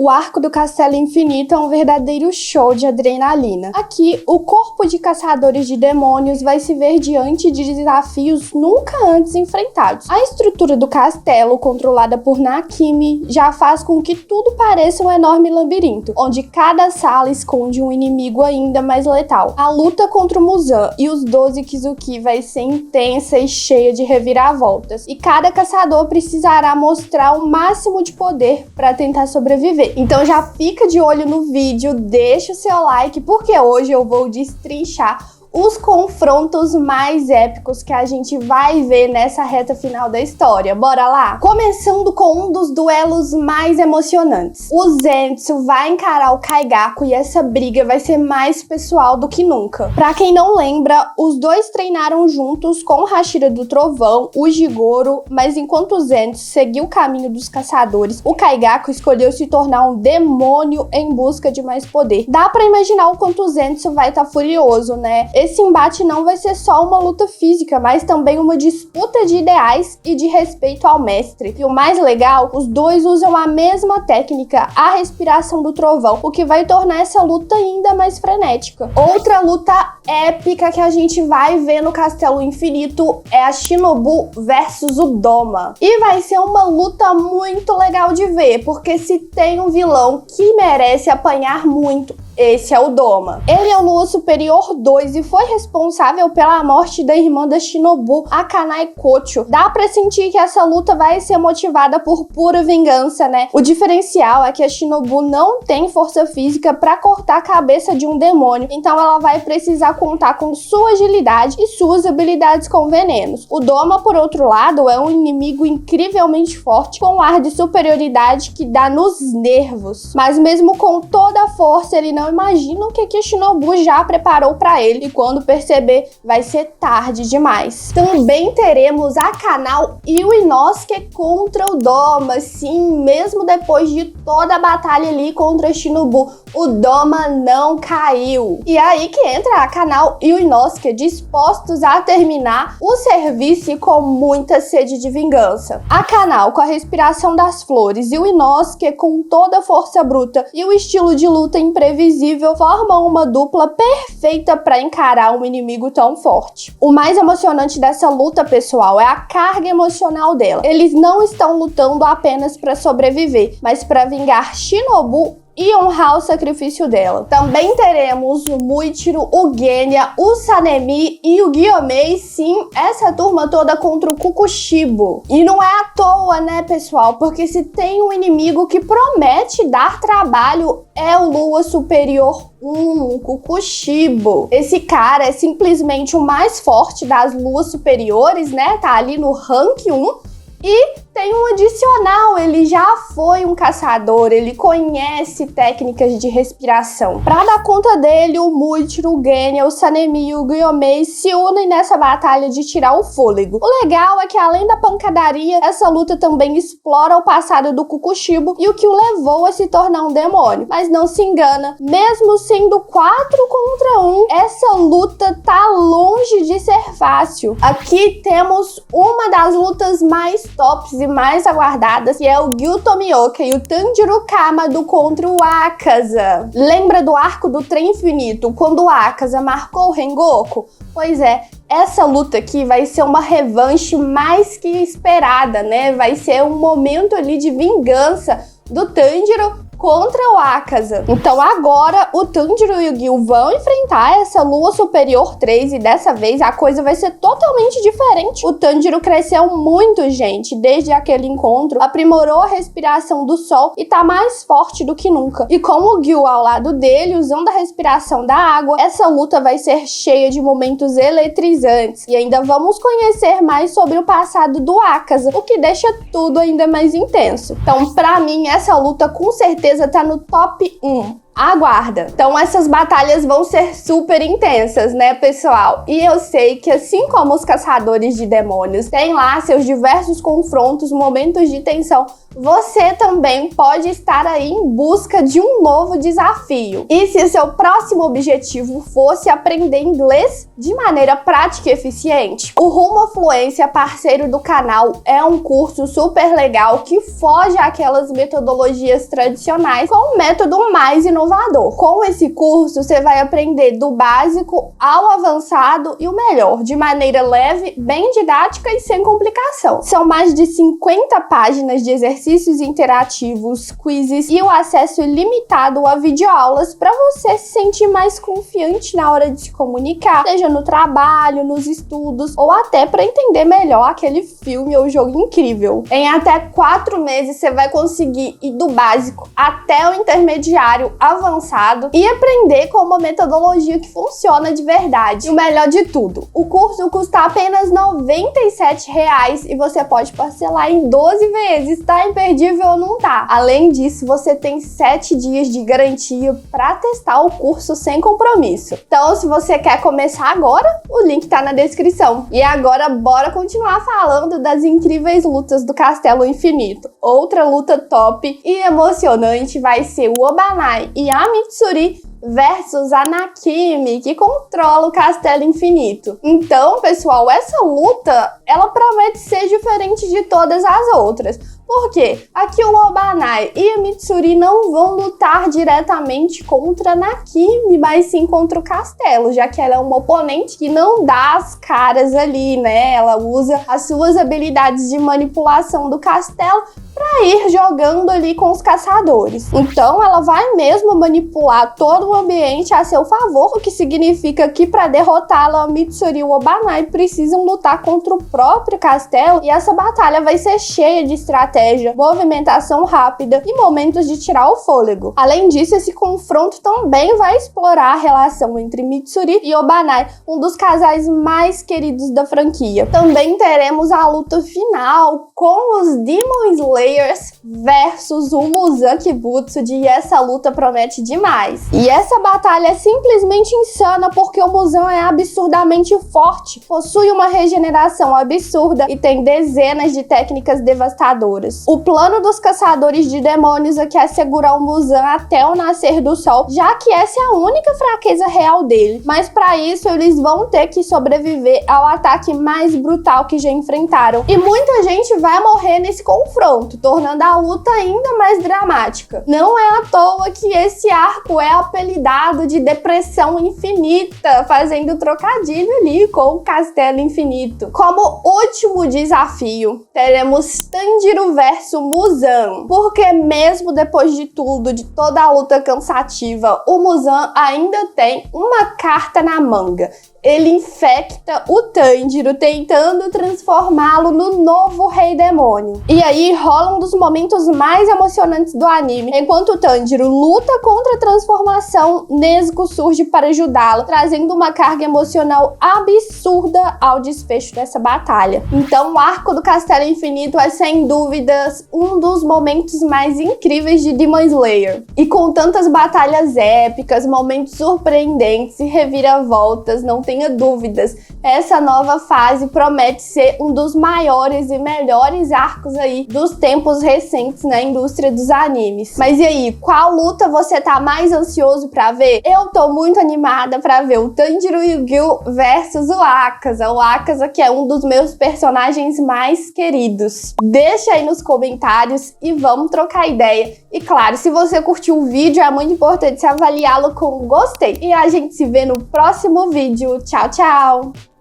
O arco do Castelo Infinito é um verdadeiro show de adrenalina. Aqui, o corpo de caçadores de demônios vai se ver diante de desafios nunca antes enfrentados. A estrutura do castelo, controlada por Nakimi, já faz com que tudo pareça um enorme labirinto, onde cada sala esconde um inimigo ainda mais letal. A luta contra o Muzan e os 12 Kizuki vai ser intensa e cheia de reviravoltas, e cada caçador precisará mostrar o máximo de poder para tentar sobreviver. Então já fica de olho no vídeo, deixa o seu like, porque hoje eu vou destrinchar os confrontos mais épicos que a gente vai ver nessa reta final da história. Bora lá? Começando com um dos duelos mais emocionantes. O Zenitsu vai encarar o Kaigaku e essa briga vai ser mais pessoal do que nunca. Pra quem não lembra, os dois treinaram juntos com o Hashira do Trovão, o Jigoro, mas enquanto o Zenitsu seguiu o caminho dos caçadores, o Kaigaku escolheu se tornar um demônio em busca de mais poder. Dá pra imaginar o quanto o Zenitsu vai estar furioso, né? Esse embate não vai ser só uma luta física, mas também uma disputa de ideais e de respeito ao mestre. E o mais legal, os dois usam a mesma técnica, a respiração do trovão, o que vai tornar essa luta ainda mais frenética. Outra luta épica que a gente vai ver no Castelo Infinito é a Shinobu versus o Doma. E vai ser uma luta muito legal de ver, porque se tem um vilão que merece apanhar muito, esse é o Doma. Ele é o Lua Superior 2 e foi responsável pela morte da irmã da Shinobu, a Kanai Kocho. Dá pra sentir que essa luta vai ser motivada por pura vingança, né? O diferencial é que a Shinobu não tem força física pra cortar a cabeça de um demônio, então ela vai precisar contar com sua agilidade e suas habilidades com venenos. O Doma, por outro lado, é um inimigo incrivelmente forte, com um ar de superioridade que dá nos nervos. Mas mesmo com toda a força, ele não imagina o que a Shinobu já preparou pra ele, e quando perceber, vai ser tarde demais. Também teremos a Kanao e o Inosuke contra o Doma. Sim, mesmo depois de toda a batalha ali contra a Shinobu, o Doma não caiu. E aí que entra a Kanao e o Inosuke dispostos a terminar o serviço e com muita sede de vingança. A Kanao com a respiração das flores e o Inosuke com toda a força bruta e o estilo de luta imprevisível formam uma dupla perfeita para encarar um inimigo tão forte. O mais emocionante dessa luta, pessoal, é a carga emocional dela. Eles não estão lutando apenas para sobreviver, mas para vingar Shinobu e honrar o sacrifício dela. Também teremos o Muichiro, o Genya, o Sanemi e o Gyomei, sim, essa turma toda contra o Kukushibo. E não é à toa, né, pessoal? Porque se tem um inimigo que promete dar trabalho, é o Lua Superior 1, o Kukushibo. Esse cara é simplesmente o mais forte das luas superiores, né? Tá ali no rank 1. E tem um adicional, ele já foi um caçador, ele conhece técnicas de respiração. Pra dar conta dele, o Muichiro, o Genya, o Sanemi e o Gyomei se unem nessa batalha de tirar o fôlego. O legal é que além da pancadaria, essa luta também explora o passado do Kukushibo e o que o levou a se tornar um demônio. Mas não se engana, mesmo sendo 4 contra 1, essa luta tá longe de ser fácil. Aqui temos uma das lutas mais tops e mais aguardadas, que é o Gyuto Mioka e o Tanjiro Kamado contra o Akaza. Lembra do arco do Trem Infinito, quando o Akaza marcou o Rengoku? Pois é, essa luta aqui vai ser uma revanche mais que esperada, né? Vai ser um momento ali de vingança do Tanjiro contra o Akaza. Então agora o Tanjiro e o Gyu vão enfrentar essa Lua Superior 3 e dessa vez a coisa vai ser totalmente diferente. O Tanjiro cresceu muito, gente, desde aquele encontro, aprimorou a respiração do sol e tá mais forte do que nunca. E com o Gyu ao lado dele, usando a respiração da água, essa luta vai ser cheia de momentos eletrizantes. E ainda vamos conhecer mais sobre o passado do Akaza, o que deixa tudo ainda mais intenso. Então, pra mim, essa luta com certeza tá no top 1. aguarda. Então essas batalhas vão ser super intensas, né, pessoal? E eu sei que assim como os caçadores de demônios têm lá seus diversos confrontos, momentos de tensão, você também pode estar aí em busca de um novo desafio. E se seu próximo objetivo fosse aprender inglês de maneira prática e eficiente, o Rumo à Fluência, parceiro do canal, é um curso super legal que foge àquelas metodologias tradicionais com um método mais inovador. Com esse curso, você vai aprender do básico ao avançado e o melhor, de maneira leve, bem didática e sem complicação. São mais de 50 páginas de exercícios interativos, quizzes e o acesso ilimitado a videoaulas para você se sentir mais confiante na hora de se comunicar, seja no trabalho, nos estudos ou até para entender melhor aquele filme ou jogo incrível. Em até 4 meses você vai conseguir ir do básico até o intermediário avançado e aprender com uma metodologia que funciona de verdade. E o melhor de tudo, o curso custa apenas R$ 97 e você pode parcelar em 12 vezes, tá? Imperdível ou não tá? Além disso, você tem 7 dias de garantia para testar o curso sem compromisso. Então, se você quer começar agora, o link tá na descrição. E agora, bora continuar falando das incríveis lutas do Castelo Infinito. Outra luta top e emocionante vai ser o Obanai e a Mitsuri versus a Nakimi, que controla o Castelo Infinito. Então, pessoal, essa luta, ela promete ser diferente de todas as outras. Por quê? Aqui o Obanai e a Mitsuri não vão lutar diretamente contra a Nakimi, mas sim contra o castelo, já que ela é uma oponente que não dá as caras ali, né? Ela usa as suas habilidades de manipulação do castelo para ir jogando ali com os caçadores. Então ela vai mesmo manipular todo o ambiente a seu favor, o que significa que para derrotá-la, a Mitsuri e o Obanai precisam lutar contra o próprio castelo, e essa batalha vai ser cheia de estratégia, movimentação rápida e momentos de tirar o fôlego. Além disso, esse confronto também vai explorar a relação entre Mitsuri e Obanai, um dos casais mais queridos da franquia. Também teremos a luta final com os Demon Slayers versus o Muzan Kibutsuji, e essa luta promete demais. E essa batalha é simplesmente insana porque o Muzan é absurdamente forte, possui uma regeneração absurda e tem dezenas de técnicas devastadoras. O plano dos caçadores de demônios aqui é segurar o Muzan até o nascer do sol, já que essa é a única fraqueza real dele. Mas para isso eles vão ter que sobreviver ao ataque mais brutal que já enfrentaram. E muita gente vai morrer nesse confronto, tornando a luta ainda mais dramática. Não é à toa que esse arco é apelidado de Depressão Infinita, fazendo trocadilho ali com o Castelo Infinito. Como último desafio, teremos Tanjiro versus Muzan, porque mesmo depois de tudo, de toda a luta cansativa, o Muzan ainda tem uma carta na manga. Ele infecta o Tanjiro, tentando transformá-lo no novo Rei Demônio. E aí rola um dos momentos mais emocionantes do anime. Enquanto o Tanjiro luta contra a transformação, Nezuko surge para ajudá-lo, trazendo uma carga emocional absurda ao desfecho dessa batalha. Então o arco do Castelo Infinito é sem dúvidas um dos momentos mais incríveis de Demon Slayer. E com tantas batalhas épicas, momentos surpreendentes e reviravoltas, não tenha dúvidas, essa nova fase promete ser um dos maiores e melhores arcos aí dos tempos recentes na indústria dos animes. Mas e aí, qual luta você tá mais ansioso pra ver? Eu tô muito animada pra ver o Tanjiro Yugyu versus o Akaza. O Akaza, que é um dos meus personagens mais queridos. Deixa aí nos comentários e vamos trocar ideia. E claro, se você curtiu o vídeo, é muito importante avaliá-lo com gostei. E a gente se vê no próximo vídeo. Tchau, tchau!